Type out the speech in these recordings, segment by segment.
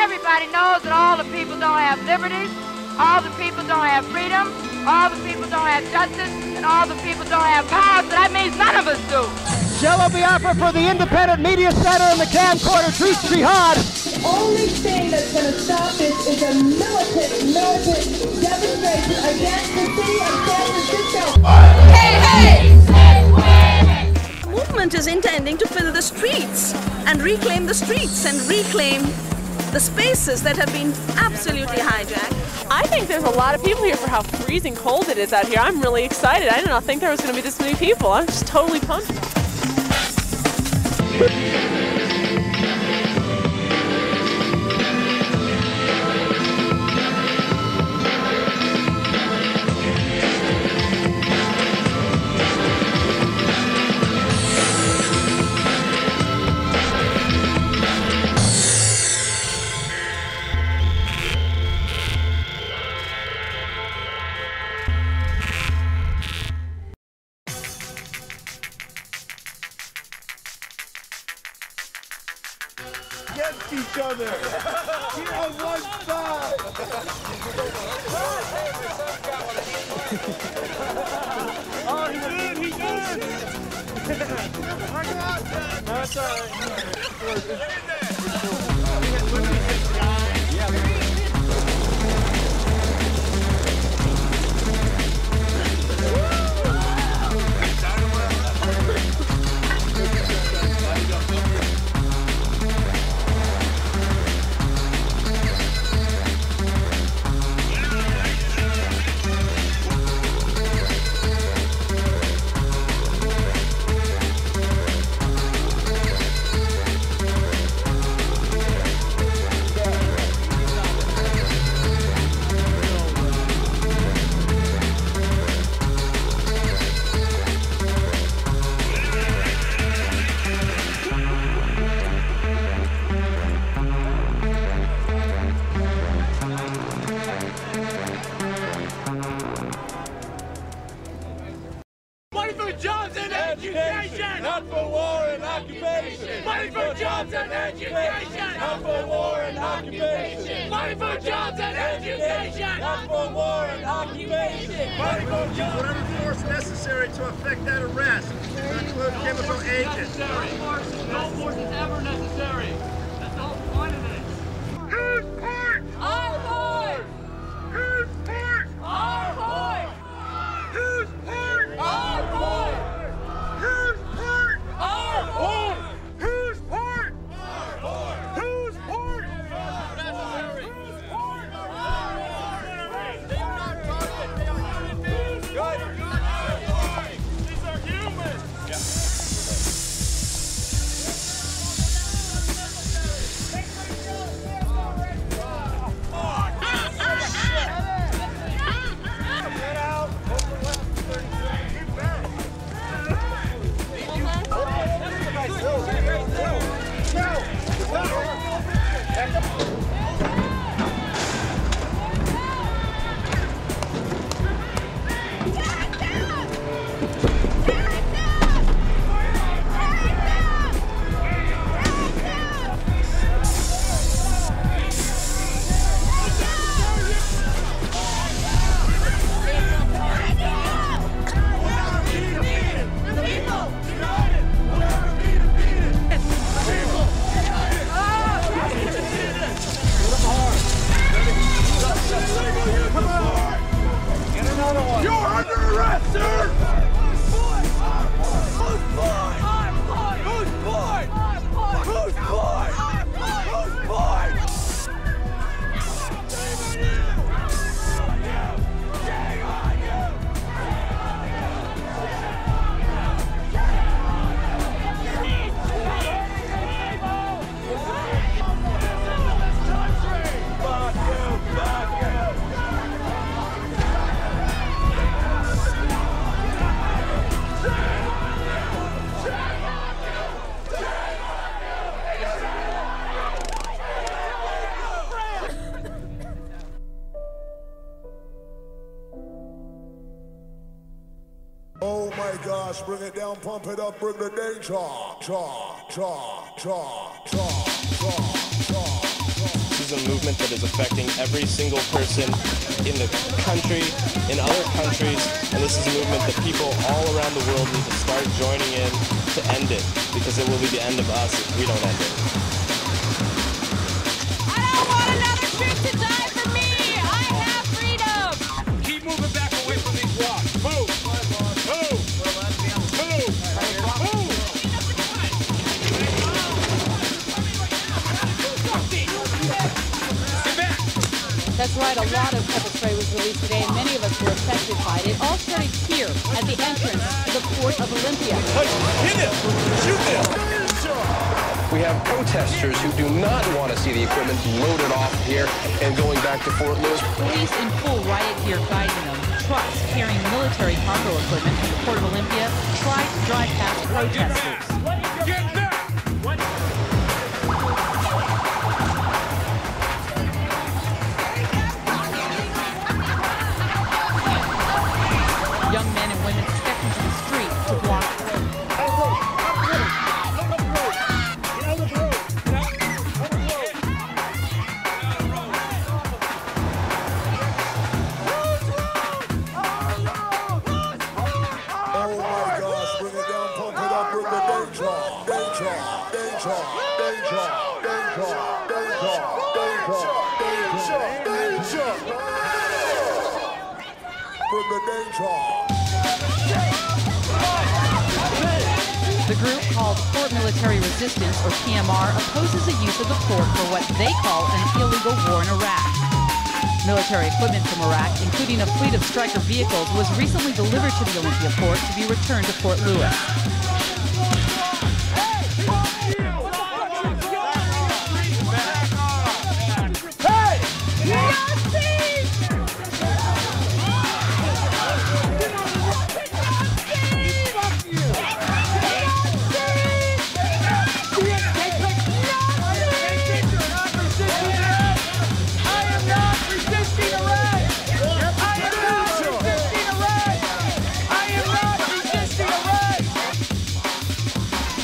everybody knows that all the people don't have liberties, all the people don't have freedom, all the people don't have justice, and all the people don't have power, so that means none of us do. Jello Biafra for the Independent Media Center and the camcorder, Truth Jihad. The only thing that's going to stop this is a militant demonstration against the city of San Francisco. Hey, hey! The movement is intending to fill the streets and reclaim the streets and reclaim the spaces that have been absolutely hijacked. I think there's a lot of people here for how freezing cold it is out here. I'm really excited. I did not think there was going to be this many people. I'm just totally pumped. Against each other. We're on one side. Oh, he did. He did. I got that. That's all right. Jobs and education! Not for war and occupation! Money for jobs and education! Not for war and occupation! Money for jobs and education! Not for war and occupation! Money for jobs! Whatever force necessary to effect that arrest, to include chemical agents. No force is ever necessary! That's the whole point of this! Whose part? Our part! Whose part? Our part! Whose part? Our part! Whose part? Our part! Whose part? Whose part? These are humans! You're under arrest, sir! Oh my gosh, bring it down, pump it up, bring the danger. is a movement that is affecting every single person in the country, in other countries, and this is a movement that people all around the world need to start joining in to end it, because it will be the end of us if we don't end it. I don't want another troop to die for me! I have freedom! Keep moving back away from these rocks. Move! Move! Move! Move! That's right, a lot of pepper spray was released today, and many of us were affected by it. It all started here at the entrance to the port of Olympia. Hit him! Shoot him! We have protesters who do not want to see the equipment loaded off here and going back to Fort Lewis. Police in full riot gear guiding them. Trucks carrying military cargo equipment from the port of Olympia tried to drive past protesters. Get back! Young men and women stepped into the street to block the road. The group called Port Military Resistance, or PMR, opposes the use of the port for what they call an illegal war in Iraq. Military equipment from Iraq, including a fleet of Stryker vehicles, was recently delivered to the Olympia port to be returned to Fort Lewis.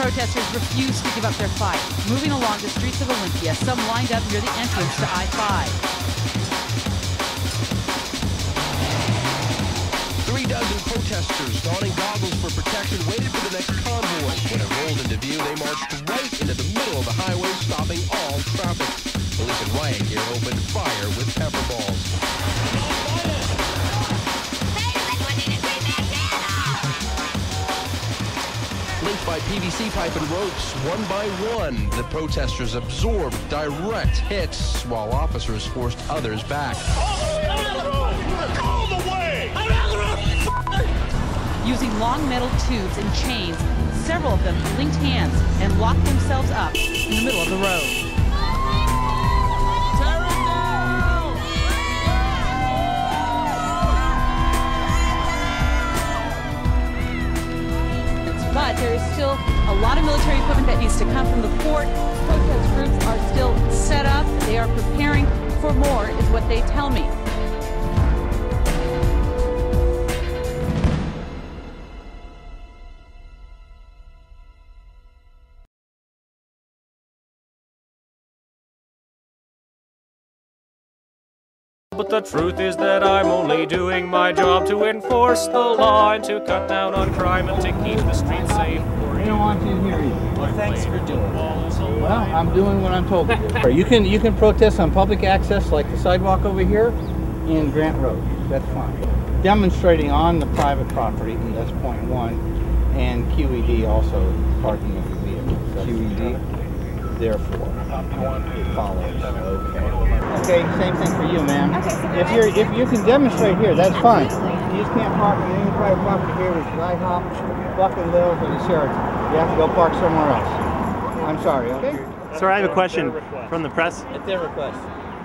Protesters refused to give up their fight. Moving along the streets of Olympia, some lined up near the entrance to I-5. 36 protesters donning goggles for protection waited for the next convoy. When it rolled into view, they marched right into the middle of the highway, stopping all traffic. Police in riot gear opened fire with pepper balls. Linked by PVC pipe and ropes, one by one, the protesters absorbed direct hits while officers forced others back. Using long metal tubes and chains, several of them linked hands and locked themselves up in the middle of the road. But there is still a lot of military equipment that needs to come from the port. Protest groups are still set up. They are preparing for more, is what they tell me. But the truth is that I'm only doing my job to enforce the law and to cut down on crime and to keep the streets safe. They don't want you to hear you. Well, thanks for doing it. Well, I'm doing what I'm told to do. You can protest on public access like the sidewalk over here in Grant Road. That's fine. Demonstrating on the private property, that's point one, and QED also, parking of the vehicles. QED? Therefore, follows. Okay, same thing for you, ma'am. If you can demonstrate here, that's fine. You just can't park on any private property here, which is IHOP, Bucking Lills, or the Sheraton. You have to go park somewhere else. I'm sorry, okay? Sir, I have a question from the press. At their request.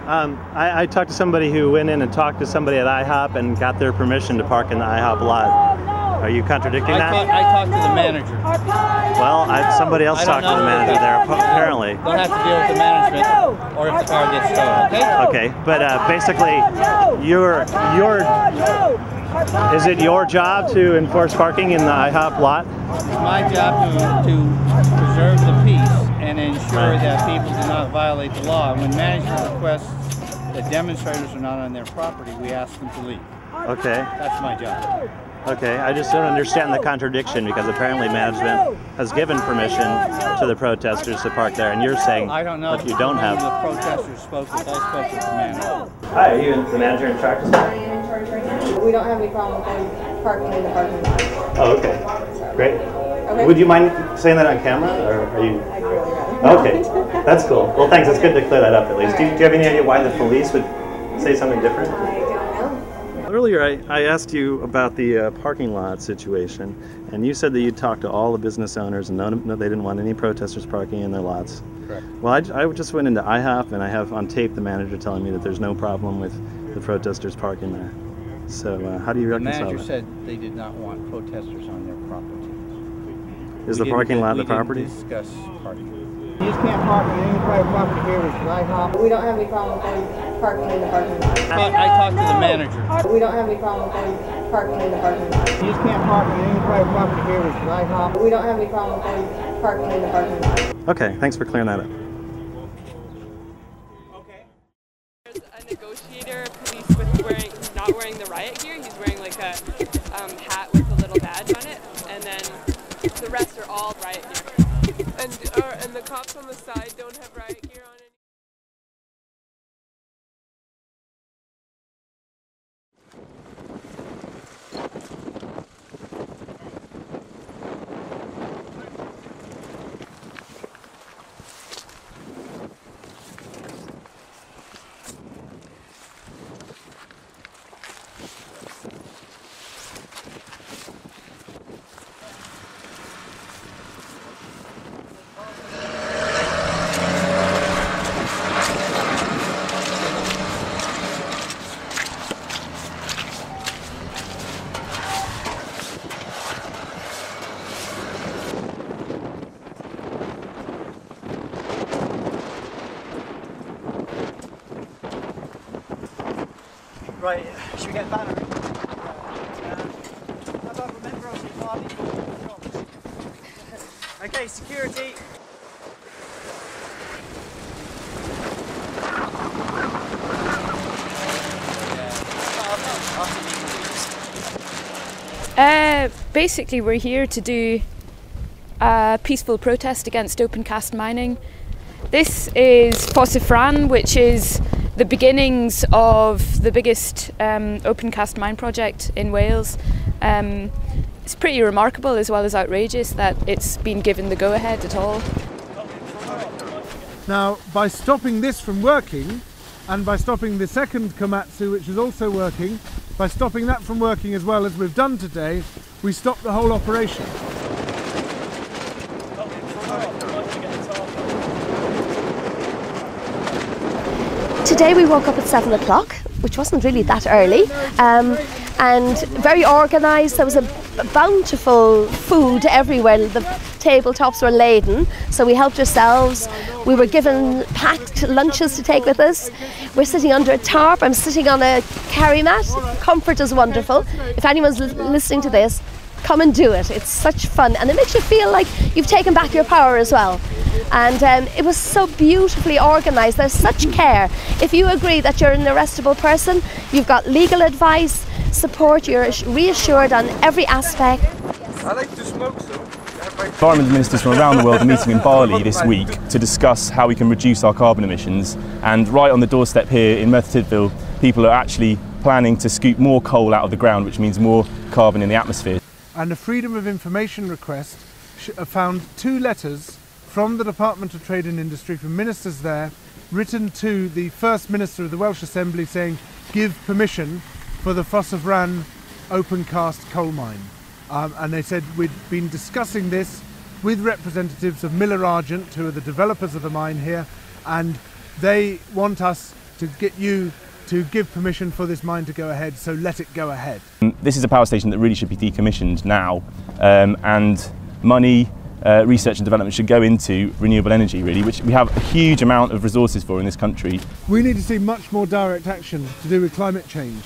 I talked to somebody who went in and talked to somebody at IHOP and got their permission to park in the IHOP lot. Are you contradicting that? I talked to the manager. Well, somebody else talked to the manager there, apparently. They'll have to deal with the management or if the car gets towed, okay? Okay, but basically, Is it your job to enforce parking in the IHOP lot? It's my job to preserve the peace and ensure that people do not violate the law. And when management requests that demonstrators are not on their property, we ask them to leave. Okay. That's my job. Okay, I just don't understand the contradiction, because apparently management has given permission to the protesters to park there, and you're saying I don't know that you don't have. The protesters spoke with. I spoke with the manager. Hi, are you the manager in charge? I am in charge right now. We don't have any problem with them parking in the parking lot. Oh, okay. Great. Okay. Would you mind saying that on camera, or are you? I'd really rather. Okay, that's cool. Well, thanks. It's good to clear that up at least. Do you have any idea why the police would say something different? Earlier, I asked you about the parking lot situation, and you said that you talked to all the business owners and they didn't want any protesters parking in their lots. Correct. Well, I just went into IHOP, and I have on tape the manager telling me that there's no problem with the protesters parking there. So how do you reconcile that? The manager said they did not want protesters on their property. Is the parking lot the property? We didn't discuss parking. You just can't park on any private property here, which is IHOP. We don't have any problem with them parking in the parking lot. I talked to the manager. We don't have any problem with them parking in the parking lot. You just can't park on any private property here, which is IHOP. We don't have any problem with them parking in the parking lot. Okay, thanks for clearing that up. There's a negotiator, police with not wearing the riot gear. He's wearing like a hat with a little badge on it, and then the rest are all riot gear. And the cops on the side don't have riot gear on it. Right, should we get banner? How about remember us in Bali for Okay, security. Basically, we're here to do a peaceful protest against open cast mining. This is Fosifran, which is the beginnings of the biggest open cast mine project in Wales. It's pretty remarkable as well as outrageous that it's been given the go-ahead at all. Now, by stopping this from working, and by stopping the second Komatsu, which is also working, by stopping that from working as well as we've done today, we stop the whole operation. Today we woke up at 7 o'clock, which wasn't really that early, and very organised. There was a bountiful food everywhere. The tabletops were laden, so we helped ourselves. We were given packed lunches to take with us. We're sitting under a tarp. I'm sitting on a carry mat. Comfort is wonderful. If anyone's listening to this, come and do it. It's such fun, and it makes you feel like you've taken back your power as well. And it was so beautifully organised. There's such care. If you agree that you're an arrestable person, you've got legal advice, support, you're reassured on every aspect. I like to smoke, so. Environment ministers from around the world are meeting in Bali this week to discuss how we can reduce our carbon emissions. And right on the doorstep here in Merthyr Tydfil, people are actually planning to scoop more coal out of the ground, which means more carbon in the atmosphere. And the Freedom of Information request found 2 letters from the Department of Trade and Industry, from ministers there, written to the First Minister of the Welsh Assembly saying, give permission for the Fosifran open cast coal mine. And they said we'd been discussing this with representatives of Miller Argent, who are the developers of the mine here, and they want us to get you to give permission for this mine to go ahead, so let it go ahead. This is a power station that really should be decommissioned now, and money, research and development should go into renewable energy, really, which we have a huge amount of resources for in this country. We need to see much more direct action to do with climate change.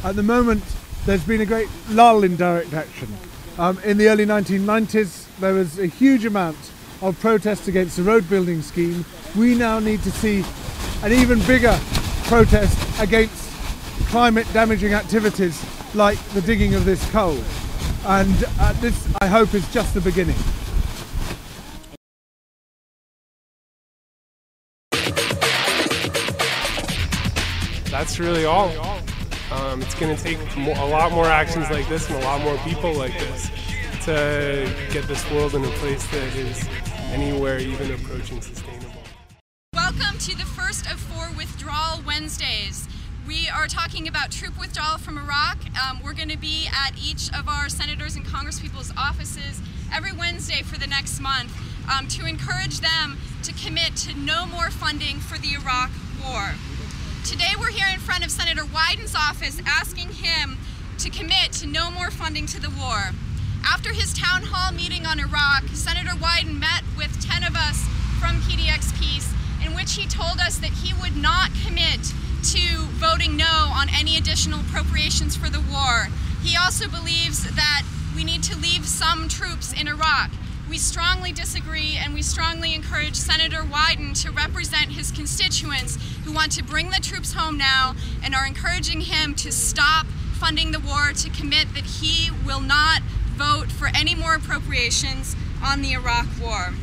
At the moment, there's been a great lull in direct action. In the early 1990s, there was a huge amount of protest against the road building scheme. We now need to see an even bigger protest against climate damaging activities like the digging of this coal. And this, I hope, is just the beginning. That's really all. It's going to take a lot more actions like this and a lot more people like this to get this world in a place that is anywhere even approaching sustainable. Welcome to the first of 4 Withdrawal Wednesdays. We are talking about troop withdrawal from Iraq. We're going to be at each of our senators and congresspeople's offices every Wednesday for the next month to encourage them to commit to no more funding for the Iraq war. Today we're here in front of Senator Wyden's office asking him to commit to no more funding to the war. After his town hall meeting on Iraq, Senator Wyden met with 10 of us from PDX Peace, in which he told us that he would not commit to voting no on any additional appropriations for the war. He also believes that we need to leave some troops in Iraq. We strongly disagree, and we strongly encourage Senator Wyden to represent his constituents who want to bring the troops home now and are encouraging him to stop funding the war, to commit that he will not vote for any more appropriations on the Iraq war.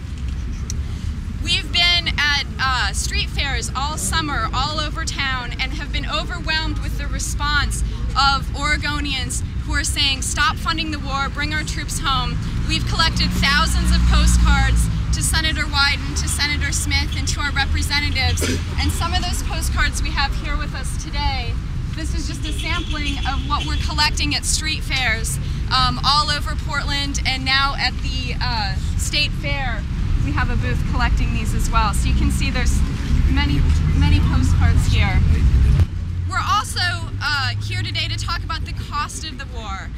We've been at street fairs all summer, all over town, and have been overwhelmed with the response of Oregonians who are saying, stop funding the war, bring our troops home. We've collected thousands of postcards to Senator Wyden, to Senator Smith, and to our representatives. And some of those postcards we have here with us today. This is just a sampling of what we're collecting at street fairs all over Portland, and now at the State Fair. We have a booth collecting these as well. So you can see there's many postcards here. We're also here today to talk about the cost of the war.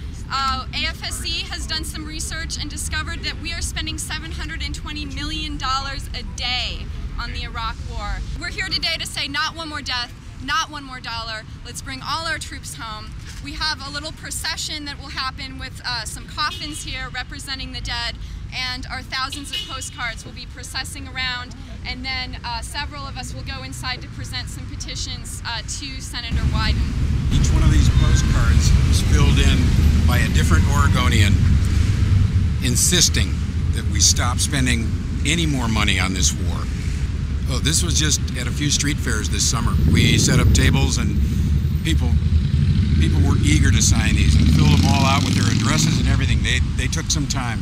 AFSC has done some research and discovered that we are spending $720 million a day on the Iraq war. We're here today to say not one more death, not one more dollar. Let's bring all our troops home. We have a little procession that will happen with some coffins here representing the dead, and our thousands of postcards will be processing around, and then several of us will go inside to present some petitions to Senator Wyden. Each one of these postcards is filled in by a different Oregonian insisting that we stop spending any more money on this war. Oh, this was just at a few street fairs this summer. We set up tables, and people were eager to sign these and fill them all out with their addresses and everything. They took some time.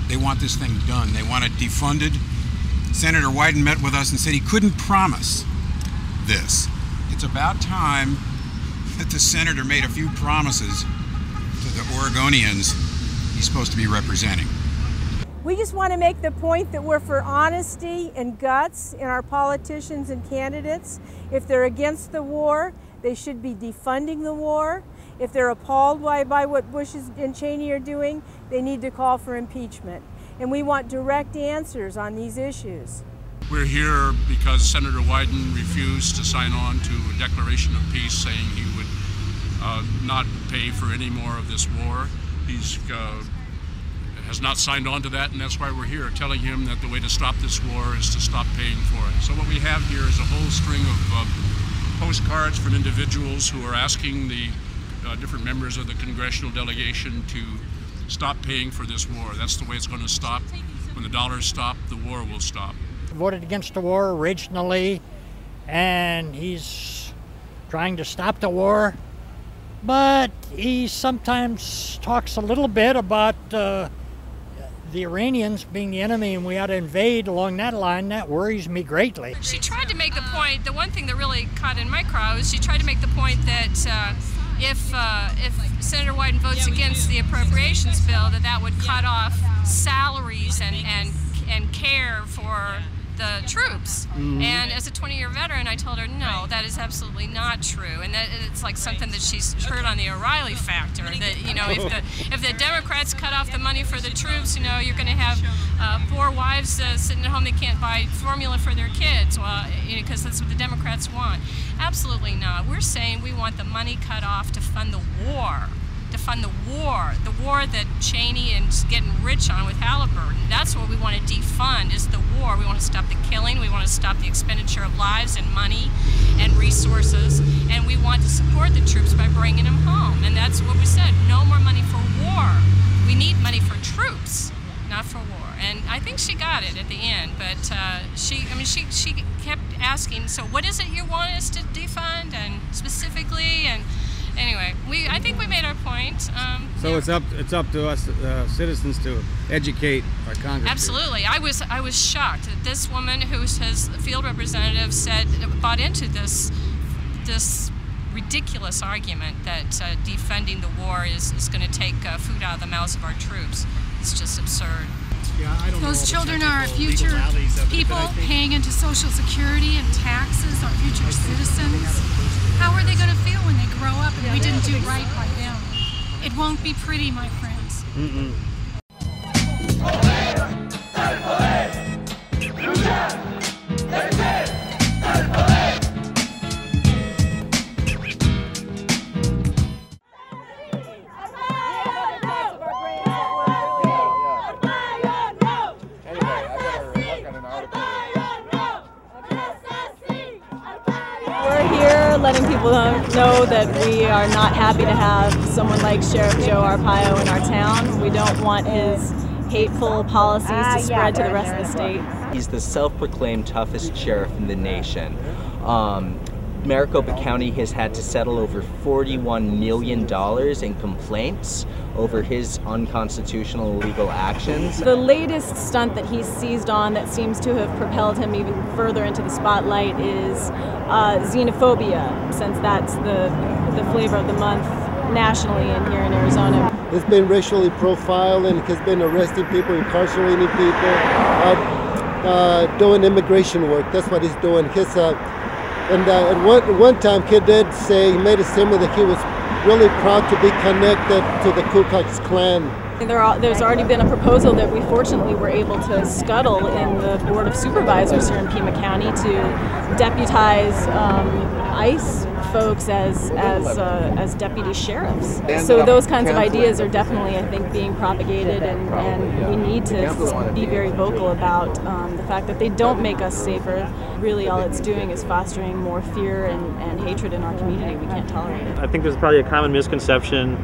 They want this thing done. They want it defunded. Senator Wyden met with us and said he couldn't promise this. It's about time that the senator made a few promises to the Oregonians he's supposed to be representing. We just want to make the point that we're for honesty and guts in our politicians and candidates. If they're against the war, they should be defunding the war. If they're appalled by what Bush and Cheney are doing, they need to call for impeachment. And we want direct answers on these issues. We're here because Senator Wyden refused to sign on to a declaration of peace saying he would not pay for any more of this war. He's has not signed on to that, and that's why we're here, telling him that the way to stop this war is to stop paying for it. So what we have here is a whole string of postcards from individuals who are asking the different members of the congressional delegation to stop paying for this war. That's the way it's going to stop. When the dollars stop, the war will stop. Voted against the war originally, and he's trying to stop the war, but he sometimes talks a little bit about the Iranians being the enemy and we ought to invade along that line. That worries me greatly. She tried to make the point, the one thing that really caught in my crowd is she tried to make the point that if Senator Wyden votes against the appropriations bill, that would cut off salaries and care for the troops. And as a 20-year veteran, I told her, no, that is absolutely not true. And that it's like something that she's heard on the O'Reilly factor, that, you know, if the Democrats cut off the money for the troops, you know, you're going to have poor wives sitting at home, they can't buy formula for their kids, well, you know, because that's what the Democrats want. Absolutely not. We're saying we want the money cut off to fund the war. To fund the war that Cheney is getting rich on with Halliburton. That's what we want to defund, is the war. We want to stop the killing, we want to stop the expenditure of lives and money and resources, and we want to support the troops by bringing them home. And that's what we said, no more money for war. We need money for troops, not for war. And I think she got it at the end, but she kept asking, so what is it you want us to defund, and specifically, and anyway, I think we made our point. So it's up to us citizens to educate our Congress. Absolutely. I was shocked that this woman, who's his field representative, bought into this ridiculous argument that defunding the war is going to take food out of the mouths of our troops. It's just absurd. Yeah, I don't Those children are our future people paying into Social Security and taxes, our future citizens. How are they going to feel when they grow up and we didn't do right by them? It won't be pretty, my friends. Letting people know that we are not happy to have someone like Sheriff Joe Arpaio in our town. We don't want his hateful policies to spread to the rest of the state. He's the self-proclaimed toughest sheriff in the nation. Maricopa County has had to settle over $41 million in complaints over over unconstitutional illegal actions. The latest stunt that he's seized on that seems to have propelled him even further into the spotlight is xenophobia, since that's the flavor of the month nationally and here in Arizona. It's been racially profiling, has been arresting people, incarcerating people, doing immigration work. That's what he's doing. At one time, he did say, he made a statement that he was really proud to be connected to the Ku Klux Klan. There's already been a proposal that we fortunately were able to scuttle in the Board of Supervisors here in Pima County to deputize ICE folks as deputy sheriffs. So those kinds of ideas are definitely, I think, being propagated, and we need to be very vocal about the fact that they don't make us safer. Really, all it's doing is fostering more fear and hatred in our community. We can't tolerate it. I think there's probably a common misconception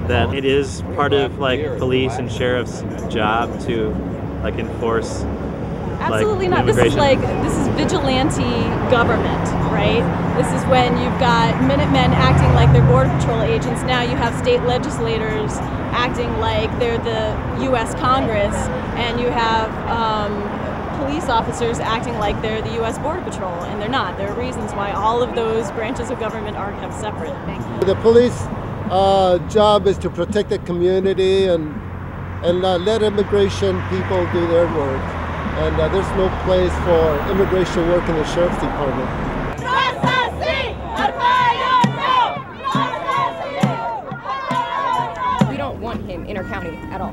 that it is part of like police and sheriff's job to like enforce absolutely like, not. This is vigilante government, right? This is when you've got Minutemen acting like they're Border Patrol agents. Now you have state legislators acting like they're the U.S. Congress, and you have police officers acting like they're the U.S. Border Patrol, and they're not. There are reasons why all of those branches of government are kept separate. The police job is to protect the community and let immigration people do their work. And there's no place for immigration work in the Sheriff's Department. We don't want him in our county at all.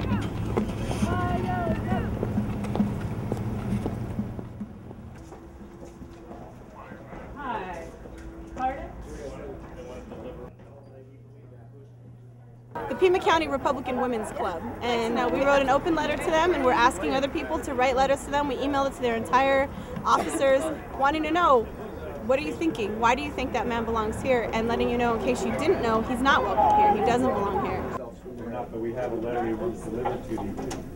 The Pima County Republican Women's Club, and we wrote an open letter to them, and we're asking other people to write letters to them. We emailed it to their entire officers, wanting to know, what are you thinking? Why do you think that man belongs here? And letting you know, in case you didn't know, he's not welcome here. He doesn't belong here. But we have a letter we want to deliver to the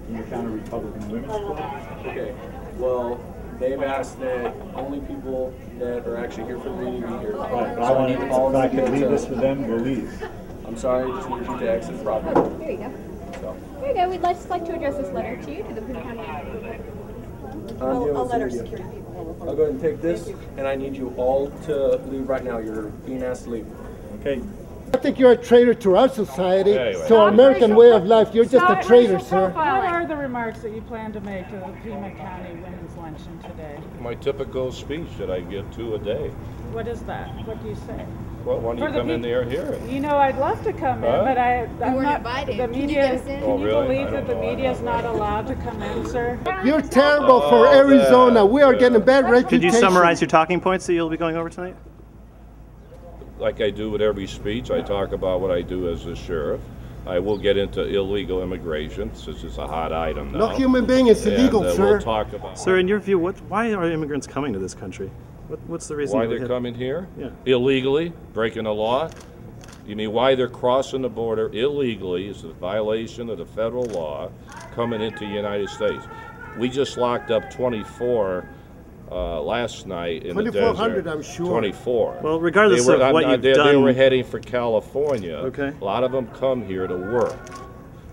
Pima County Republican Women's Club. Okay, well, they've asked that only people that are actually here for the meeting be here. Right, but I want to, if I could leave this for them, we'll leave. I'm sorry, I just need you to exit properly. There you go. There you go. We'd just like to address this letter to you, to the Pima County. I'll let our security people. I'll go ahead and take this, and I need you all to leave right now. You're being asked to leave. Okay. I think you're a traitor to our society, to our American way of life. You're just a traitor, sir. the remarks that you plan to make to the Pima County Women's Luncheon today? My typical speech that I give 2 a day. What is that? What do you say? Well, why don't you come in there and hear it? You know, I'd love to come in, but I'm not invited. The media. Can you really? believe that the media is not allowed to come in, sir? You're terrible for Arizona. We are getting a bad reputation. Could you summarize your talking points that you'll be going over tonight? Like I do with every speech, I talk about what I do as a sheriff. I will get into illegal immigration, since it's a hot item now. No human being is illegal, and, sir. We'll talk about Sir, in your view, why are immigrants coming to this country? What's the reason why they're coming here? Yeah. Illegally, breaking the law? You mean why they're crossing the border illegally is a violation of the federal law coming into the United States. We just locked up 24 last night in the desert. 2,400, I'm sure. 24. Well, regardless of what you've done... They were heading for California. Okay. A lot of them come here to work.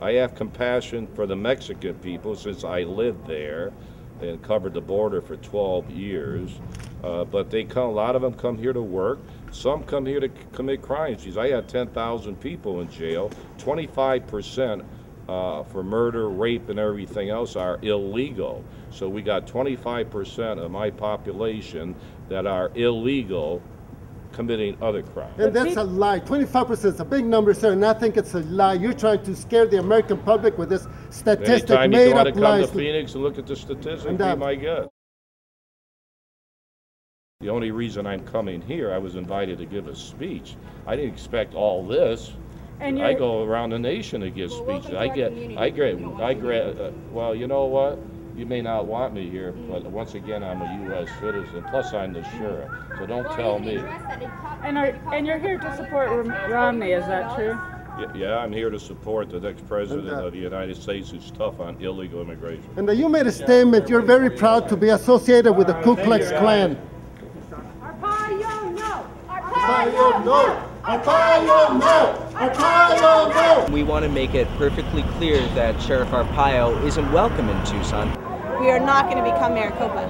I have compassion for the Mexican people since I lived there and covered the border for 12 years. But a lot of them come here to work. Some come here to commit crimes. I had 10,000 people in jail. 25% for murder, rape, and everything else are illegal. So we got 25% of my population that are illegal committing other crimes. And that's a lie. 25% is a big number, sir, and I think it's a lie. You're trying to scare the American public with this statistic Anytime made you want up to come lies. to Phoenix and look at the statistics, be my guest. The only reason I'm coming here, I was invited to give a speech. I didn't expect all this. And I go around the nation to give speeches. Well, you know what? You may not want me here, but once again, I'm a U.S. citizen. Plus, I'm the sheriff, so don't tell me. And you're here to support Romney, is that true? Yeah, I'm here to support the next president of the United States who's tough on illegal immigration. And you made a statement. You're very proud to be associated with the Ku Klux Klan. We want to make it perfectly clear that Sheriff Arpaio isn't welcome in Tucson. We are not going to become Maricopa,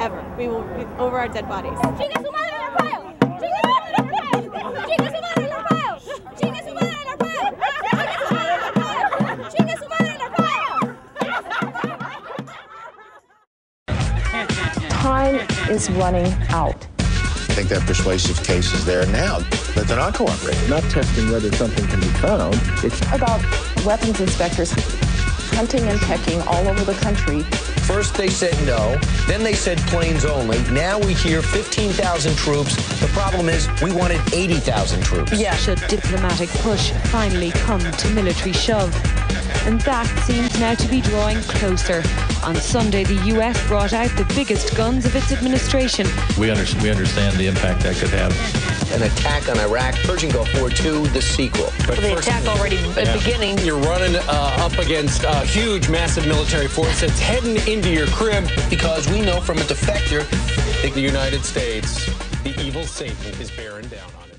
ever. We will be over our dead bodies. Time is running out. I think that persuasive case is there now, but they're not cooperating. Not testing whether something can be found. It's about weapons inspectors hunting and pecking all over the country. First they said no, then they said planes only. Now we hear 15,000 troops. The problem is we wanted 80,000 troops. Yeah. Should diplomatic push finally come to military shove? And that seems now to be drawing closer. On Sunday, the US brought out the biggest guns of its administration. We understand the impact that could have. An attack on Iraq, Persian Gulf War II, the sequel. But the attack already beginning. You're running up against a huge, massive military force that's heading into your crib because we know from a defector that the United States, the evil Satan, is bearing down on it.